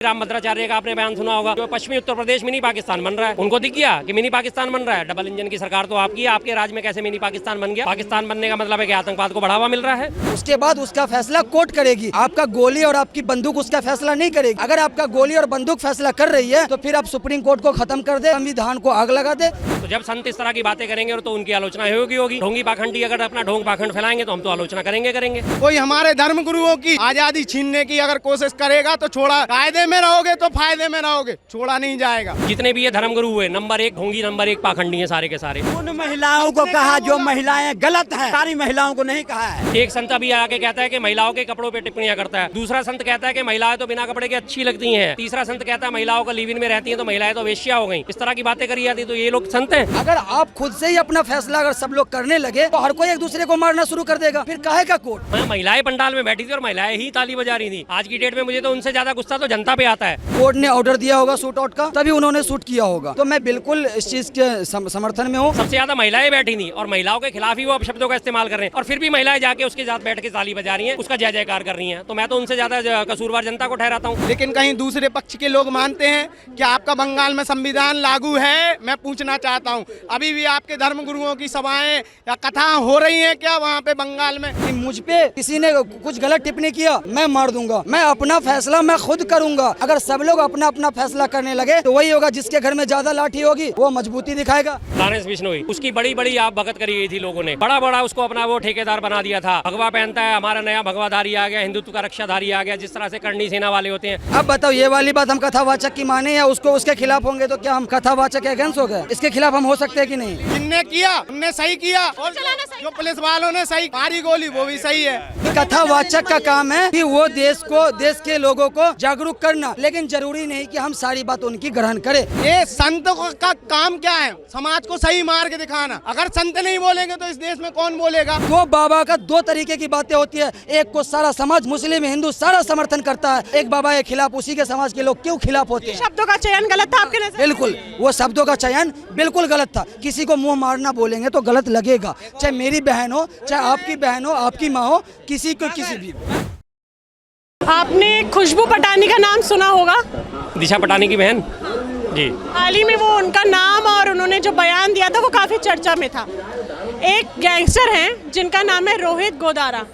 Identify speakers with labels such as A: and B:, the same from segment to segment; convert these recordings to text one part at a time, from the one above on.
A: राम भद्राचार्य का आपने बयान सुना होगा, जो पश्चिमी उत्तर प्रदेश मिनी पाकिस्तान बन रहा है। उनको दिख गया कि मिनी पाकिस्तान बन रहा है। डबल इंजन की सरकार तो आपकी है, आपके राज्य में कैसे मिनी पाकिस्तान बन गया? पाकिस्तान बनने का मतलब है कि आतंकवाद को बढ़ावा मिल रहा है।
B: उसके बाद उसका फैसला कोर्ट करेगी। आपका गोली और आपकी बंदूक उसका फैसला नहीं करेगी। अगर आपका गोली और बंदूक फैसला कर रही है तो फिर आप सुप्रीम कोर्ट को खत्म कर दे, संविधान को आग लगा दे।
A: तो जब संत इस तरह की बातें करेंगे तो उनकी आलोचना होगी। ढोंगी पाखंडी अगर अपना ढोंग पाखंड फैलाएंगे तो हम तो आलोचना करेंगे।
C: कोई हमारे धर्म गुरुओं की आजादी छीनने की अगर कोशिश करेगा तो छोड़ा, कायदे में रहोगे तो फायदे में रहोगे, छोड़ा नहीं जाएगा।
A: जितने भी ये धर्म गुरु हुए नंबर 1 ढोंगी, नंबर 1 पाखंडी है सारे के सारे।
D: उन महिलाओं को कहा जो महिलाएं गलत है, सारी महिलाओं को नहीं कहा है।
A: एक संत अभी आके कहता है कि महिलाओं के कपड़ों पे टिप्पणियां करता है। दूसरा संत कहता है कि महिलाएं तो बिना कपड़े के अच्छी लगती हैं। तीसरा संत कहता है महिलाओं का लिव इन में रहती हैं तो महिलाएं तो वेश्या हो गई। इस तरह की बातें करी जाती तो ये लोग संत हैं।
B: अगर आप खुद से ही अपना फैसला अगर सब लोग करने लगे तो हर कोई एक दूसरे को मारना शुरू कर देगा। फिर काहे का कोर्ट?
A: महिलाएं पंडाल में बैठी थी और महिलाएं ही ताली बजा रही थी। आज की डेट में मुझे तो उनसे ज्यादा गुस्सा तो जनता पे आता है।
B: कोर्ट ने ऑर्डर दिया होगा शूट आउट का, तभी उन्होंने शूट किया होगा। तो मैं बिल्कुल इस चीज के समर्थन में हूँ।
A: सबसे ज्यादा महिलाएं बैठी थी और महिलाओं के खिलाफ ही वो शब्दों का इस्तेमाल कर रहे हैं और फिर भी महिलाएं जाके उसके साथ बैठ के ताली बजा रही हैं, उसका जय जयकार कर रही हैं। तो मैं तो उनसे ज्यादा कसूरवार जनता को ठहराता हूँ।
C: लेकिन कहीं दूसरे पक्ष के लोग मानते हैं कि आपका बंगाल में संविधान लागू है। मैं पूछना चाहता हूँ, अभी भी आपके धर्म गुरुओं की सभाएं या कथाएं हो रही हैं क्या वहाँ पे बंगाल में?
B: मुझ पे किसी ने कुछ गलत टिप्पणी किया, मैं मार दूंगा। मैं अपना फैसला मैं खुद करूंगा। अगर सब लोग अपना अपना फैसला करने लगे तो वही होगा, जिसके घर में ज्यादा लाठी होगी वो मजबूती दिखाएगा।
A: गणेश बिश्नोई उसकी बड़ी आप भगत करी गई थी लोगों ने, बड़ा उसको अपना वो ठेकेदार बना दिया था। भगवा पहनता है, हमारा नया भगवाधारी आ गया, हिंदुत्व का रक्षाधारी आ गया, जिस तरह से करनी सेना वाले होते हैं।
B: अब बताओ, ये वाली बात हम कथावाचक की माने या उसको उसके खिलाफ होंगे? तो क्या हम कथावाचक के अगेंस्ट हो गए? इसके खिलाफ हम हो सकते हैं कि नहीं?
C: जिनने किया उनने सही किया और जो पुलिस वालों ने सही मारी गोली वो भी सही है।
B: कथावाचक का काम है कि वो देश के लोगों को जागरूक करना, लेकिन जरूरी नहीं कि हम सारी बात उनकी ग्रहण करें।
C: ये संत का काम क्या है? समाज को सही मार्ग दिखाना। अगर संत नहीं बोलेंगे तो इस देश में कौन बोलेगा?
B: दो बाबा का दो तरीके की बातें होती है। एक को सारा समाज, मुस्लिम हिंदू सारा समर्थन करता है, एक बाबा के खिलाफ उसी के समाज के लोग क्यों खिलाफ होते हैं?
E: शब्दों का चयन गलत था आपके नजर?
B: बिल्कुल, वो शब्दों का चयन बिल्कुल गलत था। किसी को मुंह मारना बोलेंगे तो गलत लगेगा, चाहे मेरी बहन हो, चाहे आपकी बहन हो, आपकी माँ हो, किसी को किसी भी।
E: आपने खुशबू पटानी का नाम सुना होगा?
A: दिशा पटानी की बहन जी।
E: हाल ही में वो उनका नाम और उन्होंने जो बयान दिया था वो काफी चर्चा में था। एक गैंगस्टर हैं जिनका नाम है रोहित गोदारा।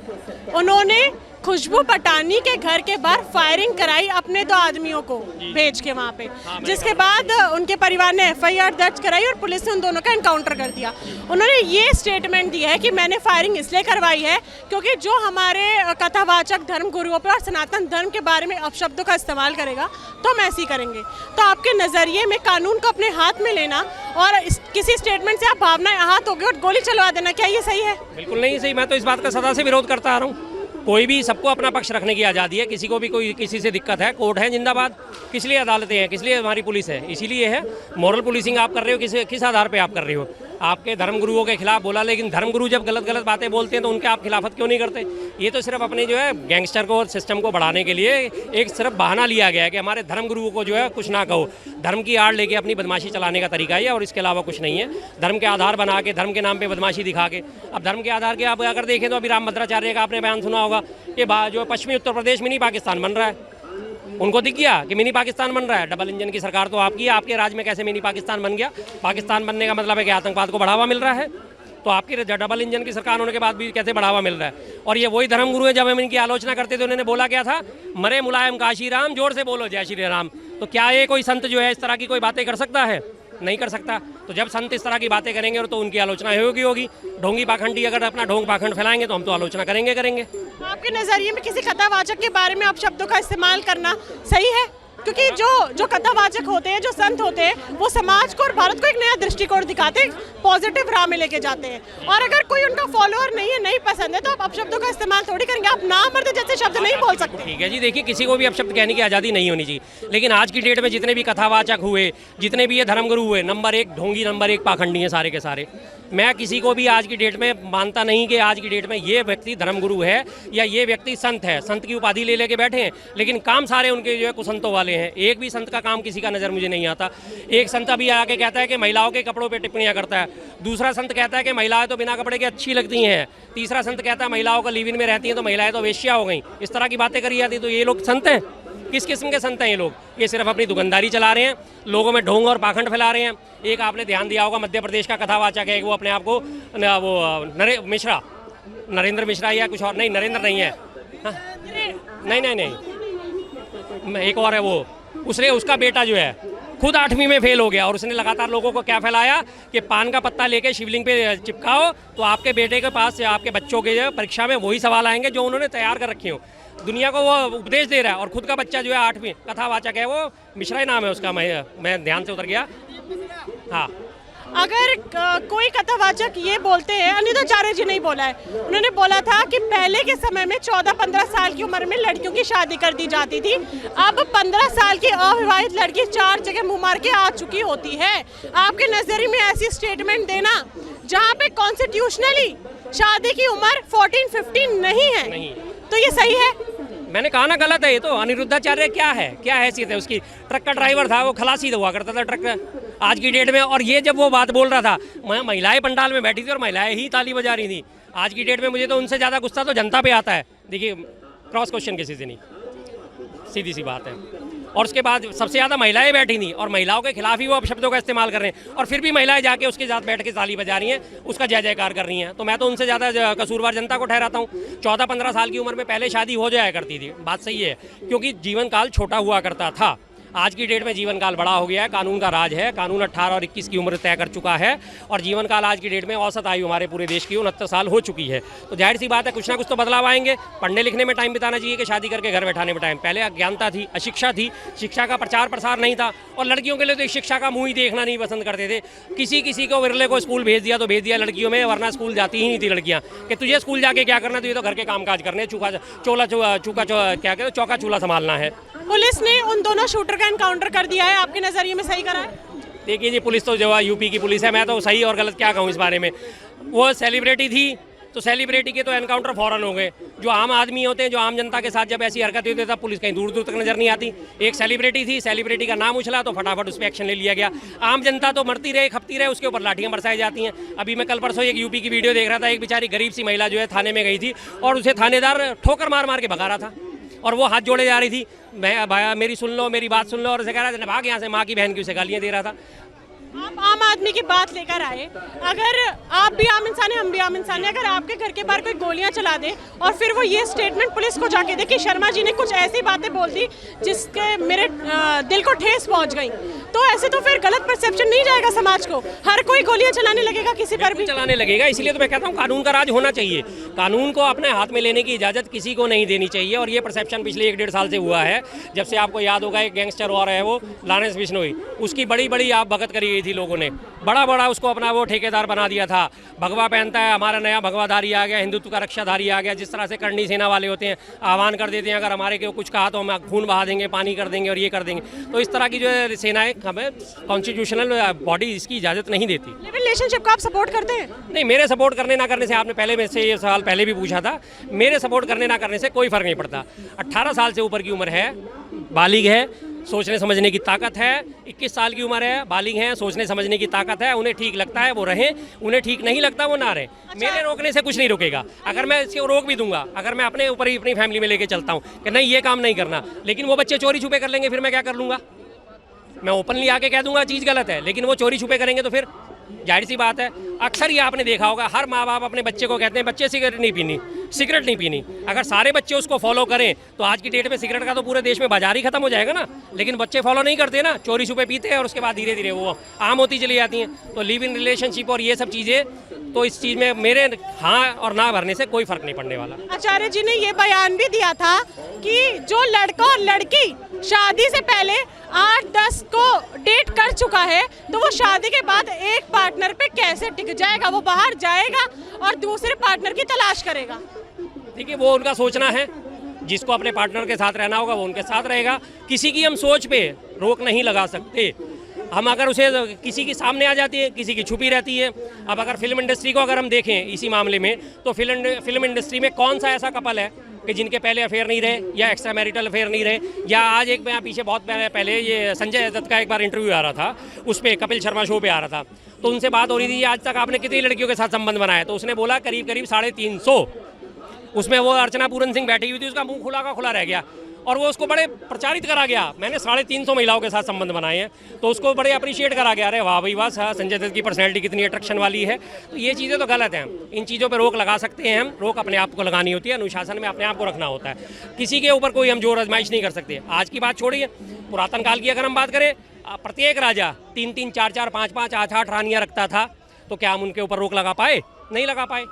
E: उन्होंने खुशबू पटानी के घर के बाहर फायरिंग कराई अपने 2 आदमियों को भेज के वहाँ पे, जिसके बाद उनके परिवार ने FIR दर्ज कराई और पुलिस ने उन दोनों का एनकाउंटर कर दिया। उन्होंने ये स्टेटमेंट दिया है कि मैंने फायरिंग इसलिए करवाई है क्योंकि जो हमारे कथावाचक धर्म गुरुओं पर और सनातन धर्म के बारे में अपशब्दों का इस्तेमाल करेगा तो हम ऐसे ही करेंगे। तो आपके नज़रिए में कानून को अपने हाथ में लेना और किसी स्टेटमेंट से आप भावनाएं आहत हो गए और गोली चलवा देना, क्या ये सही है?
A: बिल्कुल नहीं सही। मैं तो इस बात का सदा से विरोध करता आ रहा हूँ। कोई भी, सबको अपना पक्ष रखने की आज़ादी है। किसी को भी कोई किसी से दिक्कत है, कोर्ट है जिंदाबाद। किस लिए अदालतें हैं, किस लिए हमारी पुलिस है? इसीलिए है। मॉरल पुलिसिंग आप कर रहे हो, किस आधार पे आप कर रहे हो? आपके धर्म गुरुओं के खिलाफ बोला, लेकिन धर्म गुरु जब गलत बातें बोलते हैं तो उनके आप खिलाफत क्यों नहीं करते? ये तो सिर्फ अपने जो है गैंगस्टर को और सिस्टम को बढ़ाने के लिए एक सिर्फ बहाना लिया गया है कि हमारे धर्म गुरुओं को जो है कुछ ना कहो। धर्म की आड़ लेके अपनी बदमाशी चलाने का तरीका है और इसके अलावा कुछ नहीं है। धर्म के आधार बना के, धर्म के नाम पे बदमाशी दिखा के। अब धर्म के आधार के आप अगर देखें तो अभी राम भद्राचार्य का आपने बयान सुना होगा कि जो पश्चिमी उत्तर प्रदेश मिनी पाकिस्तान बन रहा है। उनको दिख गया कि मिनी पाकिस्तान बन रहा है। डबल इंजन की सरकार तो आपकी है, आपके राज्य में कैसे मिनी पाकिस्तान बन गया? पाकिस्तान बनने का मतलब है कि आतंकवाद को बढ़ावा मिल रहा है। तो आपकी डबल इंजन की सरकार होने के बाद भी कैसे बढ़ावा मिल रहा है? और ये वही धर्म गुरु है, जब हम इनकी आलोचना करते थे उन्होंने बोला क्या था? मरे मुलायम काशी राम, जोर से बोलो जय श्री राम। तो क्या ये कोई संत जो है इस तरह की कोई बातें कर सकता है? नहीं कर सकता। तो जब संत इस तरह की बातें करेंगे तो उनकी आलोचना होगी। ढोंगी पाखंडी अगर अपना ढोंग पाखंड फैलाएंगे तो हम तो आलोचना करेंगे।
E: आपके नजरिए में किसी कथावाचक के बारे में अपशब्दों का इस्तेमाल करना सही है? क्योंकि जो कथावाचक होते हैं, जो संत होते हैं, वो समाज को और भारत को एक नया दृष्टिकोण दिखाते हैं, पॉजिटिव राह में लेके जाते हैं। और अगर कोई उनका फॉलोअर नहीं है, नहीं पसंद है, तो आप अपशब्दों का इस्तेमाल थोड़ी करेंगे। आप नामर्द जैसे शब्द नहीं बोल सकते।
A: ठीक है जी, देखिए किसी को भी अपशब्द कहने की आज़ादी नहीं होनी चाहिए, लेकिन आज की डेट में जितने भी कथावाचक हुए, जितने भी ये धर्मगुरु हुए, नंबर 1 ढोंगी, नंबर 1 पाखंडी हैं सारे के सारे। मैं किसी को भी आज की डेट में मानता नहीं कि आज की डेट में ये व्यक्ति धर्मगुरु है या ये व्यक्ति संत है। संत की उपाधि ले लेके बैठे हैं, लेकिन काम सारे उनके जो है कुसंतों वाले हैं। एक भी संत का काम किसी का नज़र मुझे नहीं आता। एक संत अभी आके कहता है कि महिलाओं के कपड़ों पे टिप्पणियां करता है। दूसरा संत कहता है कि महिलाएं तो बिना कपड़े के अच्छी लगती हैं। तीसरा संत कहता है महिलाओं का लिव इन में रहती हैं तो महिलाएं तो वेश्या हो गई। इस तरह की बातें करी जाती तो ये लोग संत हैं? किस किस्म के संत हैं ये लोग? ये सिर्फ अपनी दुकानदारी चला रहे हैं, लोगों में ढोंग और पाखंड फैला रहे हैं। एक आपने ध्यान दिया होगा, मध्य प्रदेश का कथावाचक है, वो अपने आप को नरेंद्र मिश्रा या कुछ और, नहीं नरेंद्र नहीं है, हाँ? नहीं, एक और है वो, उसका बेटा जो है खुद 8वीं में फेल हो गया और उसने लगातार लोगों को क्या फैलाया कि पान का पत्ता लेके शिवलिंग पे चिपकाओ तो आपके बेटे के पास या आपके बच्चों के परीक्षा में वही सवाल आएंगे जो उन्होंने तैयार कर रखे हो। दुनिया को वो उपदेश दे रहा है और खुद का बच्चा जो है 8वीं कथावाचक है, वो मिश्रा ही नाम है उसका, मैं ध्यान से उतर गया। हाँ,
E: अगर कोई कथावाचक ये बोलते हैं, अनिरुद्धाचार्य जी नहीं बोला है, उन्होंने बोला था कि पहले के समय में 14-15 साल की उम्र में लड़कियों की शादी कर दी जाती थी, अब 15 साल की अविवाहित लड़की 4 जगह मुंह मार के आ चुकी होती है। आपके नजरिए में ऐसी स्टेटमेंट देना जहाँ पे कॉन्स्टिट्यूशनली शादी की उम्र 14-15 नहीं है, नहीं। तो ये सही है?
A: मैंने कहा ना गलत है ये तो। अनिरुद्धाचार्य क्या हैसियत है उसकी? ट्रक का ड्राइवर था, वो खलासी हुआ करता था ट्रक का आज की डेट में। और ये जब वो बात बोल रहा था, महिलाएं पंडाल में बैठी थी और महिलाएं ही ताली बजा रही थी। आज की डेट में मुझे तो उनसे ज़्यादा गुस्सा तो जनता पे आता है। देखिए, क्रॉस क्वेश्चन किसी से नहीं, सीधी सी बात है। और उसके बाद सबसे ज़्यादा महिलाएं बैठी थी और महिलाओं के खिलाफ ही वो अपशब्दों का इस्तेमाल कर रहे हैं और फिर भी महिलाएं जाके उसके साथ बैठ के ताली बजा रही हैं, उसका जय जयकार कर रही हैं। तो मैं तो उनसे ज़्यादा कसूरवार जनता को ठहराता हूँ। 14-15 साल की उम्र में पहले शादी हो जाया करती थी, बात सही है, क्योंकि जीवन काल छोटा हुआ करता था। आज की डेट में जीवन काल बड़ा हो गया है, कानून का राज है, कानून 18 और 21 की उम्र तय कर चुका है और जीवन काल आज की डेट में औसत आयु हमारे पूरे देश की 69 साल हो चुकी है। तो जाहिर सी बात है कुछ ना कुछ तो बदलाव आएंगे। पढ़ने लिखने में टाइम बिताना चाहिए कि शादी करके घर बैठाने में टाइम? पहले अज्ञानता थी, अशिक्षा थी, शिक्षा का प्रचार प्रसार नहीं था और लड़कियों के लिए तो शिक्षा का मुँह ही देखना नहीं पसंद करते थे। किसी को विरले को स्कूल भेज दिया तो भेज दिया लड़कियों में, वरना स्कूल जाती ही नहीं थी लड़कियाँ कि तुझे स्कूल जाके क्या करना, तुझे तो घर के काम काज करने, चौका चूल्हा संभालना है।
E: पुलिस ने उन दोनों शूटर का एनकाउंटर कर दिया है, आपके नजरिए में सही करा है?
A: देखिए जी, पुलिस तो जो है यूपी की पुलिस है, मैं तो सही और गलत क्या कहूँ इस बारे में। वो सेलिब्रिटी थी तो सेलिब्रिटी के तो एनकाउंटर फौरन हो गए। जो आम आदमी होते हैं, जो आम जनता के साथ जब ऐसी हरकत होती है तब पुलिस कहीं दूर दूर तक नजर नहीं आती। एक सेलिब्रिटी थी, सेलिब्रिटी का नाम उछला तो फटाफट उस पर एक्शन ले लिया गया। आम जनता तो मरती रहे, खपती रहे, उसके ऊपर लाठियां बरसाई जाती हैं। अभी मैं कल परसों एक यूपी की वीडियो देख रहा था, एक बेचारी गरीब सी महिला जो है थाने में गई थी और उसे थानेदार ठोकर मार मार के भगा रहा था और वो हाथ जोड़े जा रही थी, मैं भाया मेरी सुन लो, मेरी बात सुन लो, और उसे कह रहा था भाग यहाँ से, माँ की बहन की उसे गालियाँ दे रहा था।
E: आप आम आदमी की बात लेकर आए, अगर आप भी आम इंसान है, हम भी आम इंसान है, अगर आपके घर के बाहर कोई गोलियां चला दे और फिर वो ये स्टेटमेंट पुलिस को जाके दे कि शर्मा जी ने कुछ ऐसी बातें बोल दी जिसके मेरे दिल को ठेस पहुंच गई, तो ऐसे तो फिर गलत परसेप्शन नहीं जाएगा समाज को? हर कोई गोलियां चलाने लगेगा, किसी पर भी
A: चलाने लगेगा। इसलिए तो मैं कहता हूँ कानून का राज होना चाहिए। कानून को अपने हाथ में लेने की इजाज़त किसी को नहीं देनी चाहिए। और ये परसेप्शन पिछले 1-1.5 साल से हुआ है, जब से आपको याद होगा एक गैंगस्टर और है वो लॉरेंस बिश्नोई, उसकी बड़ी आप भगत करी गई थी लोगों ने, बड़ा उसको अपना वो ठेकेदार बना दिया था। भगवा पहनता है, हमारा नया भगवाधारी आ गया, हिंदुत्व का रक्षाधारी आ गया। जिस तरह से करनी सेना वाले होते हैं, आह्वान कर देते हैं अगर हमारे को कुछ कहा तो हम खून बहा देंगे, पानी कर देंगे और ये कर देंगे। तो इस तरह की जो है सेनाएं हमें कॉन्स्टिट्यूशनल बॉडी इसकी इजाज़त नहीं देती।
E: रिलेशनशिप को आप सपोर्ट करते हैं?
A: नहीं, मेरे सपोर्ट करने ना करने से, आपने पहले में से ये सवाल पहले भी पूछा था, मेरे सपोर्ट करने ना करने से कोई फर्क नहीं पड़ता। 18 साल से ऊपर की उम्र है, बालिग है, सोचने समझने की ताकत है। 21 साल की उम्र है, बालिग हैं, सोचने समझने की ताकत है। उन्हें ठीक लगता है वो रहें, उन्हें ठीक नहीं लगता वो ना रहें। मेरे रोकने से कुछ नहीं रुकेगा। अगर मैं इसको रोक भी दूंगा, अगर मैं अपने ऊपर ही अपनी फैमिली में लेके चलता हूँ कि नहीं ये काम नहीं करना, लेकिन वो बच्चे चोरी छुपे कर लेंगे, फिर मैं क्या कर लूँगा? मैं ओपनली आके कह दूंगा चीज़ गलत है, लेकिन वो चोरी छुपे करेंगे तो फिर जाहिर सी बात है। अक्सर ये आपने देखा होगा, हर माँ बाप अपने बच्चे को कहते हैं बच्चे सिगरेट नहीं पीनी। अगर सारे बच्चे उसको फॉलो करें तो आज की डेट में सिगरेट का तो पूरे देश में बाजार ही खत्म हो जाएगा ना। लेकिन बच्चे फॉलो नहीं करते ना, चोरी छुपे पीते हैं और उसके बाद धीरे धीरे वो आम होती चली जाती हैं। तो लिव इन रिलेशनशिप और ये सब चीज़ें, तो इस चीज़ में मेरे हाँ और ना भरने से कोई फर्क नहीं पड़ने वाला।
E: आचार्य जी ने ये बयान भी दिया था कि जो लड़का और लड़की शादी से पहले 8-10 को डेट कर चुका है तो वो शादी के बाद एक पार्टनर पे कैसे टिक जाएगा? वो बाहर जाएगा और दूसरे पार्टनर की तलाश करेगा।
A: देखिए, वो उनका सोचना है, जिसको अपने पार्टनर के साथ रहना होगा वो उनके साथ रहेगा। किसी की हम सोच पे रोक नहीं लगा सकते। हम अगर उसे किसी की सामने आ जाती है, किसी की छुपी रहती है। अब अगर फिल्म इंडस्ट्री को अगर हम देखें इसी मामले में, तो फिल्म इंडस्ट्री में कौन सा ऐसा कपल है कि जिनके पहले अफेयर नहीं रहे या एक्स्ट्रा मैरिटल अफेयर नहीं रहे? या आज एक मैं पीछे बहुत पहले ये संजय दत्त का एक बार इंटरव्यू आ रहा था, उस पर कपिल शर्मा शो पे आ रहा था, तो उनसे बात हो रही थी आज तक आपने कितनी लड़कियों के साथ संबंध बनाया? तो उसने बोला करीब 350। उसमें वो अर्चना पूरन सिंह बैठी हुई थी, उसका मुंह खुला का खुला रह गया। और वो उसको बड़े प्रचारित करा गया। मैंने 350 महिलाओं के साथ संबंध बनाए हैं, तो उसको बड़े अप्रिशिएट करा गया, अरे वाह भाई वाह, संजय दत्त की पर्सनैलिटी कितनी अट्रैक्शन वाली है। तो ये चीज़ें तो गलत हैं, इन चीज़ों पर रोक लगा सकते हैं हम, रोक अपने आप को लगानी होती है, अनुशासन में अपने आप को रखना होता है, किसी के ऊपर कोई हम जोर आजमाइश नहीं कर सकते। आज की बात छोड़िए, पुरातन काल की अगर हम बात करें, प्रत्येक राजा 3-3, 4-4, 5-5, 8-8 रानियाँ रखता था, तो क्या हम उनके ऊपर रोक लगा पाए? नहीं लगा पाए,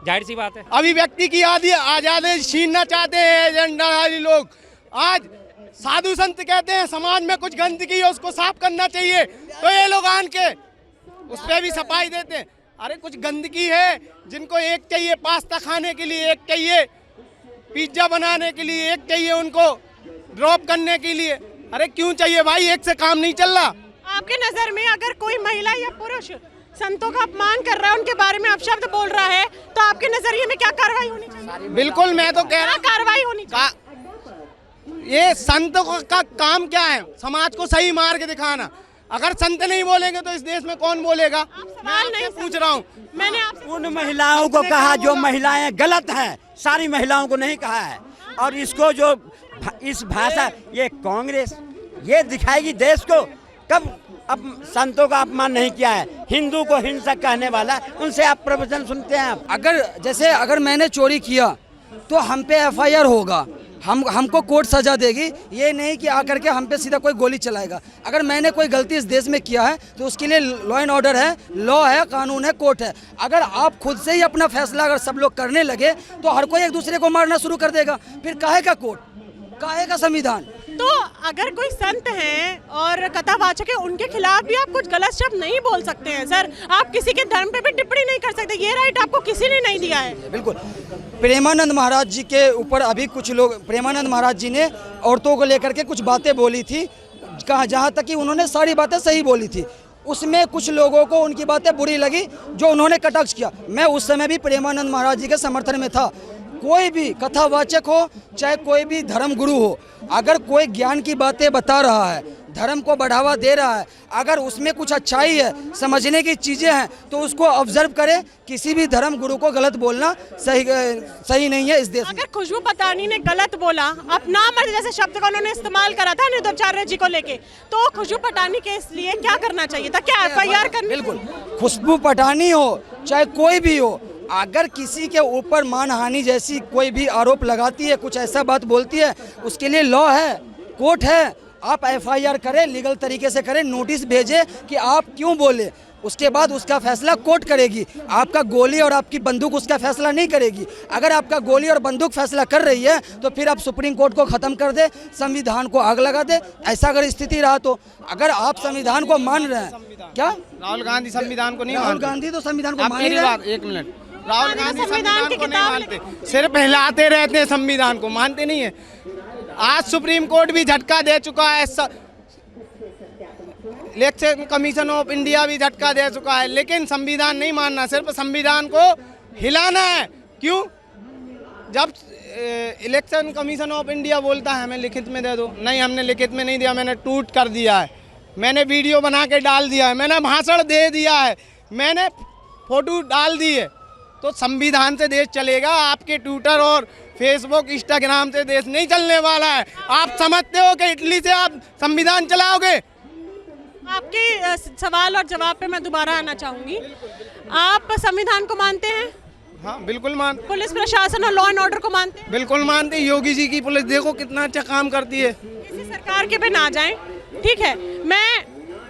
A: जाहिर सी बात है।
C: अभिव्यक्ति की आज़ादी छीनना चाहते हैं एजेंडाधारी लोग। आज साधु संत कहते हैं समाज में कुछ गंदगी है उसको साफ करना चाहिए, तो ये लोग आन के उस पर भी सफाई देते हैं। अरे कुछ गंदगी है, जिनको एक चाहिए पास्ता खाने के लिए, एक चाहिए पिज्जा बनाने के लिए, एक चाहिए उनको ड्रॉप करने के लिए। अरे क्यों चाहिए भाई, एक से काम नहीं चल रहा।
E: आपके नज़र में अगर कोई महिला या पुरुष संतों का अपमान कर रहा है, उनके बारे में अपशब्द बोल रहा है, तो आपके नजरिए में क्या कार्रवाई होनी चाहिए?
C: बिल्कुल, मैं तो कह रहा हूँ
E: कार्रवाई होनी चाहिए।
C: ये संतों का काम क्या है? समाज को सही मार्ग दिखाना। अगर संत नहीं बोलेंगे तो इस देश में कौन बोलेगा? मैं नहीं पूछ रहा हूँ,
E: मैंने आपसे
D: उन महिलाओं को कहा जो महिलाएं गलत हैं, सारी महिलाओं को नहीं कहा है। और इसको जो इस भाषा, ये कांग्रेस ये दिखाएगी देश को, कब अब संतों का अपमान नहीं किया है। हिंदू को हिंसक कहने वाला, उनसे आप प्रवचन सुनते हैं आप।
B: अगर मैंने चोरी किया तो हम पे एफआईआर होगा, हमको कोर्ट सजा देगी, ये नहीं कि आकर के हम पे सीधा कोई गोली चलाएगा। अगर मैंने कोई गलती इस देश में किया है तो उसके लिए लॉ एंड ऑर्डर है, लॉ है, कानून है, कोर्ट है। अगर आप खुद से ही अपना फैसला अगर सब लोग करने लगे तो हर कोई एक दूसरे को मारना शुरू कर देगा, फिर काहे का कोर्ट, काहे का संविधान।
E: तो अगर कोई संत हैं और कथावाचक है, उनके खिलाफ भी आप कुछ गलत शब्द नहीं बोल सकते हैं सर। आप किसी के धर्म पे भी टिप्पणी नहीं कर सकते, ये राइट आपको किसी ने नहीं दिया है।
B: बिल्कुल, प्रेमानंद महाराज जी के ऊपर अभी कुछ लोग, प्रेमानंद महाराज जी ने औरतों को लेकर के कुछ बातें बोली थी, जहाँ तक कि उन्होंने सारी बातें सही बोली थी, उसमें कुछ लोगों को उनकी बातें बुरी लगी जो उन्होंने कटाक्ष किया। मैं उस समय भी प्रेमानंद महाराज जी के समर्थन में था। कोई भी कथावाचक हो, चाहे कोई भी धर्म गुरु हो, अगर कोई ज्ञान की बातें बता रहा है, धर्म को बढ़ावा दे रहा है, अगर उसमें कुछ अच्छाई है, समझने की चीज़ें हैं, तो उसको ऑब्जर्व करें। किसी भी धर्म गुरु को गलत बोलना सही नहीं है इस देश में।
E: अगर खुशबू पटानी ने गलत बोला, अपना मर्जी जैसे शब्द का उन्होंने इस्तेमाल करा था निधोचार्य जी को लेके, तो खुशबू पटानी के लिए क्या करना चाहिए था? क्या एफआईआर करनी?
B: बिल्कुल, खुशबू पटानी हो चाहे कोई भी हो, अगर किसी के ऊपर मानहानि जैसी कोई भी आरोप लगाती है, कुछ ऐसा बात बोलती है, उसके लिए लॉ है, कोर्ट है। आप एफआईआर करें, लीगल तरीके से करें, नोटिस भेजें कि आप क्यों बोले, उसके बाद उसका फैसला कोर्ट करेगी। आपका गोली और आपकी बंदूक उसका फैसला नहीं करेगी। अगर आपका गोली और बंदूक फैसला कर रही है तो फिर आप सुप्रीम कोर्ट को ख़त्म कर दे, संविधान को आग लगा दे। ऐसा अगर स्थिति रहा तो, अगर आप संविधान को मान रहे हैं, क्या
C: राहुल गांधी संविधान को नहीं
B: राहुल
C: मानते?
B: गांधी तो संविधान को
C: आप
B: मान
C: मेरी
B: ही रहे हैं।
C: बात, एक मिनट, राहुल गांधी संविधान को नहीं मानते, सिर्फ हिलाते रहते हैं, संविधान को मानते नहीं है। आज सुप्रीम कोर्ट भी झटका दे चुका है, इलेक्शन कमीशन ऑफ इंडिया भी झटका दे चुका है, लेकिन संविधान नहीं मानना, सिर्फ संविधान को हिलाना है। क्यों? जब इलेक्शन कमीशन ऑफ इंडिया बोलता है हमें लिखित में दे दो, नहीं हमने लिखित में नहीं दिया, मैंने ट्वीट कर दिया है, मैंने वीडियो बना के डाल दिया है, मैंने भाषण दे दिया है, मैंने फोटो डाल दी है, तो संविधान से देश चलेगा। आपके ट्विटर और फेसबुक इंस्टाग्राम से देश नहीं चलने वाला है। आप समझते हो कि इटली से आप संविधान चलाओगे?
E: आपके सवाल और जवाब पे मैं दोबारा आना चाहूंगी। आप संविधान को मानते हैं?
C: हाँ बिल्कुल मानते।
E: पुलिस प्रशासन और लॉ एंड ऑर्डर को मानते हैं?
C: बिल्कुल मानते। योगी जी की पुलिस देखो कितना अच्छा काम करती है।
E: किसी सरकार के पे ना जाएं, ठीक है। मैं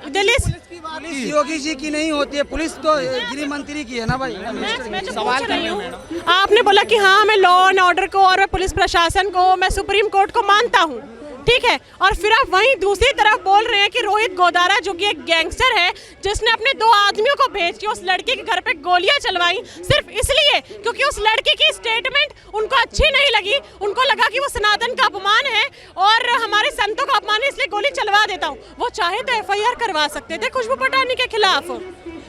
E: दिल्ली
B: पुलिस योगी जी की नहीं होती है, पुलिस तो गृह मंत्री की है ना भाई।
E: मैं जो पूछ रही हूँ, आपने बोला कि हाँ मैं लॉ एंड ऑर्डर को और पुलिस प्रशासन को, मैं सुप्रीम कोर्ट को मानता हूँ, ठीक है। और फिर आप वहीं दूसरी तरफ बोल रहे हैं कि रोहित गोदारा जो कि एक गैंगस्टर है, जिसने अपने 2 आदमियों को भेज के उस लड़के के घर पे गोलियां चलवाई, सिर्फ इसलिए क्योंकि उस लड़के की स्टेटमेंट उनको अच्छी नहीं लगी, उनको लगा कि वो सनातन का अपमान है और हमारे संतों का अपमान है, इसलिए गोली चलवा देता हूँ। वो चाहे तो एफआईआर करवा सकते थे खुशबू पटानी के खिलाफ,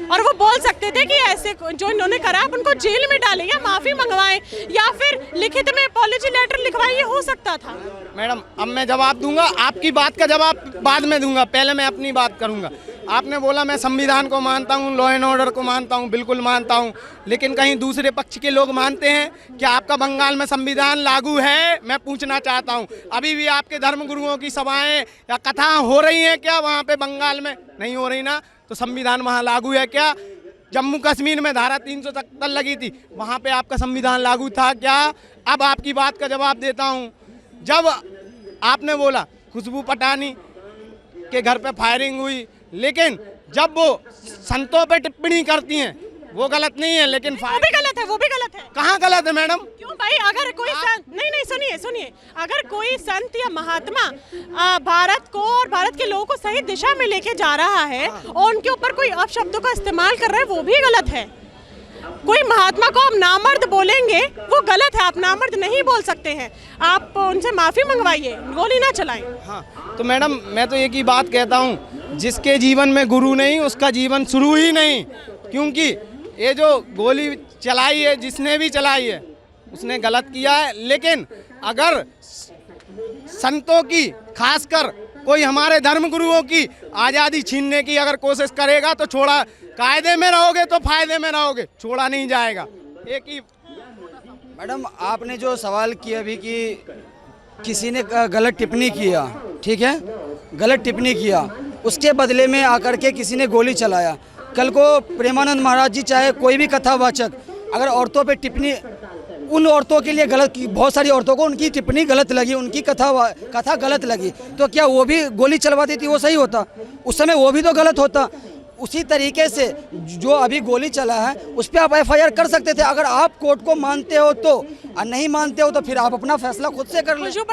E: और वो बोल सकते थे कि ऐसे जो इन्होंने करा आप उनको जेल में डालें या माफी मंगवाएं या फिर लिखित में अपॉलजी लेटर लिखवाएं, ये हो सकता था।
C: मैडम अब मैं जवाब दूंगा, आपकी बात का जवाब बाद में दूंगा, पहले मैं अपनी बात करूंगा। आपने बोला मैं संविधान को मानता हूं, लॉ एंड ऑर्डर को मानता हूं, बिल्कुल मानता हूं, लेकिन कहीं दूसरे पक्ष के लोग मानते हैं क्या आपका बंगाल में संविधान लागू है? मैं पूछना चाहता हूं, अभी भी आपके धर्मगुरुओं की सभाएं या कथा हो रही हैं क्या वहाँ पे बंगाल में? नहीं हो रही ना, तो संविधान वहाँ लागू है क्या? जम्मू कश्मीर में धारा 370 लगी थी, वहाँ पे आपका संविधान लागू था क्या? अब आपकी बात का जवाब देता हूँ। जब आपने बोला खुशबू पटानी के घर पे फायरिंग हुई, लेकिन जब वो संतों पे टिप्पणी करती हैं वो गलत नहीं है, लेकिन
E: वो भी गलत है, वो भी गलत है।
C: कहाँ गलत है मैडम?
E: क्यों भाई, अगर कोई संत, नहीं सुनिए सुनिए, अगर कोई संत या महात्मा भारत को और भारत के लोगों को सही दिशा में लेके जा रहा है और उनके ऊपर कोई अपशब्दों का इस्तेमाल कर रहा है, वो भी गलत है। कोई महात्मा को आप नामर्द बोलेंगे वो गलत है, आप नामर्द नहीं बोल सकते हैं, आप उनसे माफी मंगवाइए, गोली ना चलाएं।
C: हाँ, तो मैडम मैं तो एक ही बात कहता हूँ, जिसके जीवन में गुरु नहीं उसका जीवन शुरू ही नहीं, क्योंकि ये जो गोली चलाई है जिसने भी चलाई है उसने गलत किया है। लेकिन अगर संतों की, खासकर कोई हमारे धर्म गुरुओं की आज़ादी छीनने की अगर कोशिश करेगा तो छोड़ा, कायदे में रहोगे तो फायदे में रहोगे, छोड़ा नहीं जाएगा। एक ही
B: मैडम आपने जो सवाल किया अभी कि किसी ने गलत टिप्पणी किया, ठीक है, गलत टिप्पणी किया, उसके बदले में आकर के किसी ने गोली चलाया। कल को प्रेमानंद महाराज जी चाहे कोई भी कथावाचक अगर औरतों पे टिप्पणी, उन औरतों के लिए गलत, बहुत सारी औरतों को उनकी टिप्पणी गलत लगी, उनकी कथा गलत लगी, तो क्या वो भी गोली चलवा देती? वो सही होता? उस समय वो भी तो गलत होता। उसी तरीके से जो अभी गोली चला है उस पर आप FIR कर सकते थे, अगर आप कोर्ट को मानते हो तो, और नहीं मानते हो तो फिर आप अपना फैसला खुद से कर लो।
E: खुशबू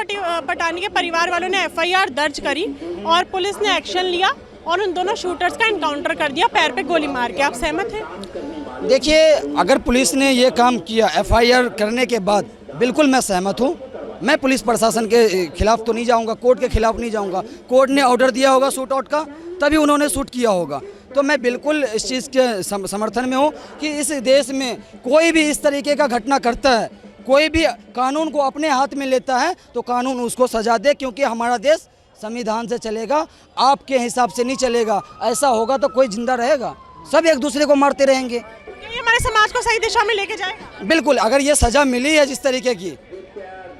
E: पटानी के परिवार वालों ने FIR दर्ज करी और पुलिस ने एक्शन लिया और उन दोनों शूटर्स का एनकाउंटर कर दिया पैर पे गोली मार के। आप सहमत हैं?
B: देखिए, अगर पुलिस ने ये काम किया FIR करने के बाद, बिल्कुल मैं सहमत हूँ। मैं पुलिस प्रशासन के खिलाफ तो नहीं जाऊंगा, कोर्ट के खिलाफ नहीं जाऊंगा। कोर्ट ने ऑर्डर दिया होगा शूट आउट का, तभी उन्होंने शूट किया होगा। तो मैं बिल्कुल इस चीज़ के समर्थन में हूँ कि इस देश में कोई भी इस तरीके का घटना करता है, कोई भी कानून को अपने हाथ में लेता है तो कानून उसको सजा दे, क्योंकि हमारा देश संविधान से चलेगा, आपके हिसाब से नहीं चलेगा। ऐसा होगा तो कोई जिंदा रहेगा? सब एक दूसरे को मारते रहेंगे।
E: ये हमारे समाज को सही दिशा में लेके जाएगा?
B: बिल्कुल, अगर ये सजा मिली है जिस तरीके की,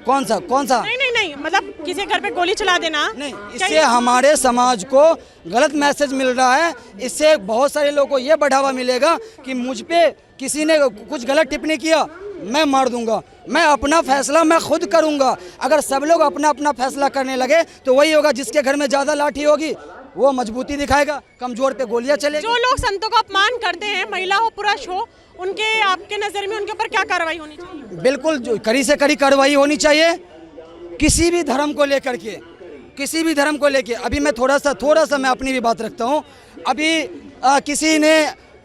B: कौन सा
E: नहीं, मतलब किसी घर पे गोली चला देना
B: नहीं, इससे हमारे समाज को गलत मैसेज मिल रहा है। इससे बहुत सारे लोगों को ये बढ़ावा मिलेगा कि मुझ पे किसी ने कुछ गलत टिप्पणी किया, मैं मार दूंगा, मैं अपना फैसला मैं खुद करूंगा। अगर सब लोग अपना अपना फैसला करने लगे तो वही होगा, जिसके घर में ज़्यादा लाठी होगी वो मजबूती दिखाएगा, कमजोर पे गोलियां चलेगी।
E: जो लोग संतों का अपमान करते हैं, महिला हो पुरुष हो, उनके आपके नज़र में उनके ऊपर क्या कार्रवाई होनी चाहिए?
B: बिल्कुल कड़ी से कड़ी कार्रवाई होनी चाहिए, किसी भी धर्म को लेकर के, किसी भी धर्म को लेके। अभी मैं थोड़ा सा मैं अपनी भी बात रखता हूँ। अभी किसी ने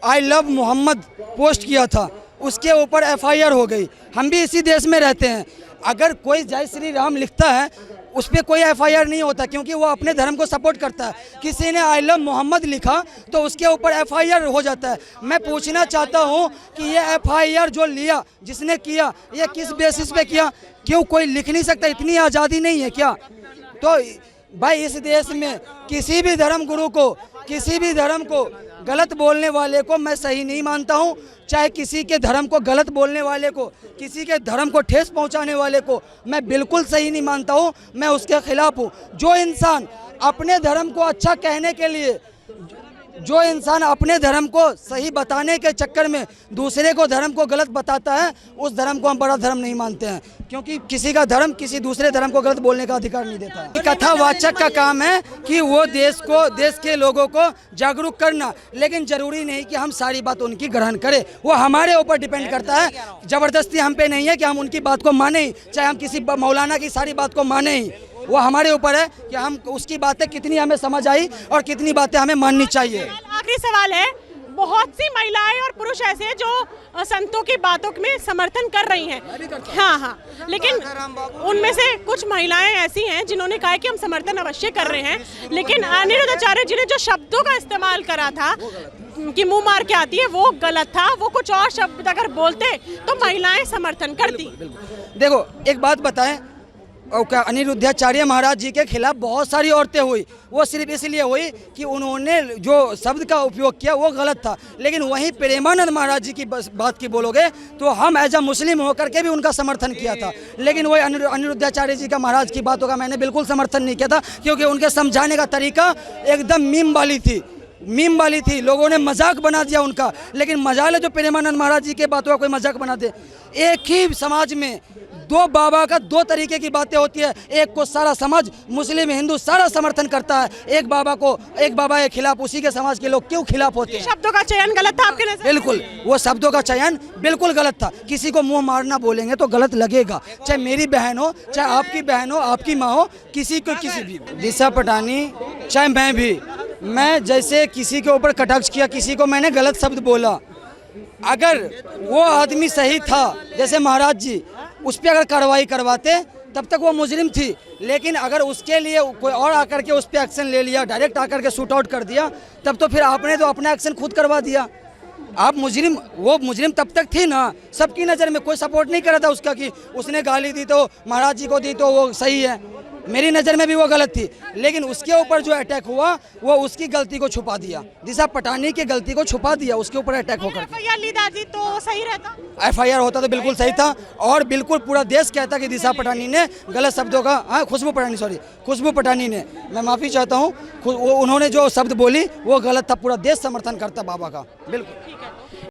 B: आई लव मोहम्मद पोस्ट किया था, उसके ऊपर FIR हो गई। हम भी इसी देश में रहते हैं, अगर कोई जय श्री राम लिखता है उस पर कोई FIR नहीं होता, क्योंकि वो अपने धर्म को सपोर्ट करता है। किसी ने आई लव मोहम्मद लिखा तो उसके ऊपर FIR हो जाता है। मैं पूछना चाहता हूँ कि ये FIR जो लिया, जिसने किया, ये किस बेसिस पे किया? क्यों कोई लिख नहीं सकता? इतनी आज़ादी नहीं है क्या? तो भाई इस देश में किसी भी धर्म गुरु को, किसी भी धर्म को गलत बोलने वाले को मैं सही नहीं मानता हूँ। चाहे किसी के धर्म को गलत बोलने वाले को, किसी के धर्म को ठेस पहुँचाने वाले को मैं बिल्कुल सही नहीं मानता हूँ, मैं उसके खिलाफ हूँ। जो इंसान अपने धर्म को अच्छा कहने के लिए, जो इंसान अपने धर्म को सही बताने के चक्कर में दूसरे को धर्म को गलत बताता है, उस धर्म को हम बड़ा धर्म नहीं मानते हैं, क्योंकि किसी का धर्म किसी दूसरे धर्म को गलत बोलने का अधिकार नहीं देता है। कथावाचक का काम है कि वो देश के लोगों को जागरूक करना, लेकिन जरूरी नहीं कि हम सारी बात उनकी ग्रहण करें। वो हमारे ऊपर डिपेंड करता है, ज़बरदस्ती हम पे नहीं है कि हम उनकी बात को माने ही, चाहे हम किसी मौलाना की सारी बात को माने ही। वो हमारे ऊपर है कि हम उसकी बातें कितनी हमें समझ आई और कितनी बातें हमें माननी चाहिए।
E: आखिरी सवाल है, बहुत सी महिलाएं और पुरुष ऐसे हैं जो संतों की बातों में समर्थन कर रही हैं। हाँ, लेकिन उनमें से कुछ महिलाएं ऐसी हैं जिन्होंने कहा कि हम समर्थन अवश्य कर रहे हैं, लेकिन अनिरुद्ध आचार्य जी ने जो शब्दों का इस्तेमाल करा था कि मुंह मार के आती है, वो गलत था। वो कुछ और शब्द अगर बोलते तो महिलाएं समर्थन करती।
B: देखो, एक बात बताएं, अनिरुद्धाचार्य महाराज जी के खिलाफ बहुत सारी औरतें हुई। वो सिर्फ इसलिए हुई कि उन्होंने जो शब्द का उपयोग किया वो गलत था। लेकिन वहीं प्रेमानंद महाराज जी की बात की बोलोगे तो हम एज अ मुस्लिम होकर के भी उनका समर्थन किया था। लेकिन वही अनिरुद्धाचार्य जी का महाराज की बातों का मैंने बिल्कुल समर्थन नहीं किया था, क्योंकि उनके समझाने का तरीका एकदम मीम वाली थी। लोगों ने मजाक बना दिया उनका। लेकिन मजाल है जो प्रेमानंद महाराज जी के बातों का कोई मजाक बना दे। एक ही समाज में दो बाबा का दो तरीके की बातें होती है। एक को सारा समाज मुस्लिम हिंदू सारा समर्थन करता है, एक बाबा के खिलाफ उसी के समाज के लोग क्यों खिलाफ होते हैं?
E: शब्दों का चयन गलत था आपके नजर?
B: बिल्कुल, वो शब्दों का चयन बिल्कुल गलत था। किसी को मुंह मारना बोलेंगे तो गलत लगेगा, चाहे मेरी बहन हो, चाहे आपकी बहन हो, आपकी माँ हो, किसी भी। दिशा पटानी चाहे मैं जैसे किसी के ऊपर कटाक्ष किया, किसी को मैंने गलत शब्द बोला, अगर वो आदमी सही था जैसे महाराज जी, उस पर अगर कार्रवाई करवाते तब तक वो मुजरिम थी। लेकिन अगर उसके लिए कोई और आकर के उस पर एक्शन ले लिया, डायरेक्ट आकर के शूट आउट कर दिया, तब तो फिर आपने तो अपना एक्शन खुद करवा दिया। आप वो मुजरिम तब तक थी ना, सबकी नज़र में कोई सपोर्ट नहीं कर रहा था उसका कि उसने गाली दी तो महाराज जी को दी तो वो सही है। मेरी नज़र में भी वो गलत थी। लेकिन उसके ऊपर जो अटैक हुआ वो उसकी गलती को छुपा दिया, दिशा पटानी की गलती को छुपा दिया उसके ऊपर अटैक होकर।
E: एफआईआर ली दादी तो सही रहता?
B: एफआईआर होता तो बिल्कुल सही था, और बिल्कुल पूरा देश कहता कि दिशा पटानी ने गलत शब्दों का खुशबू पटानी ने, मैं माफ़ी चाहता हूँ, उन्होंने जो शब्द बोली वो गलत था। पूरा देश समर्थन करता बाबा का, बिल्कुल।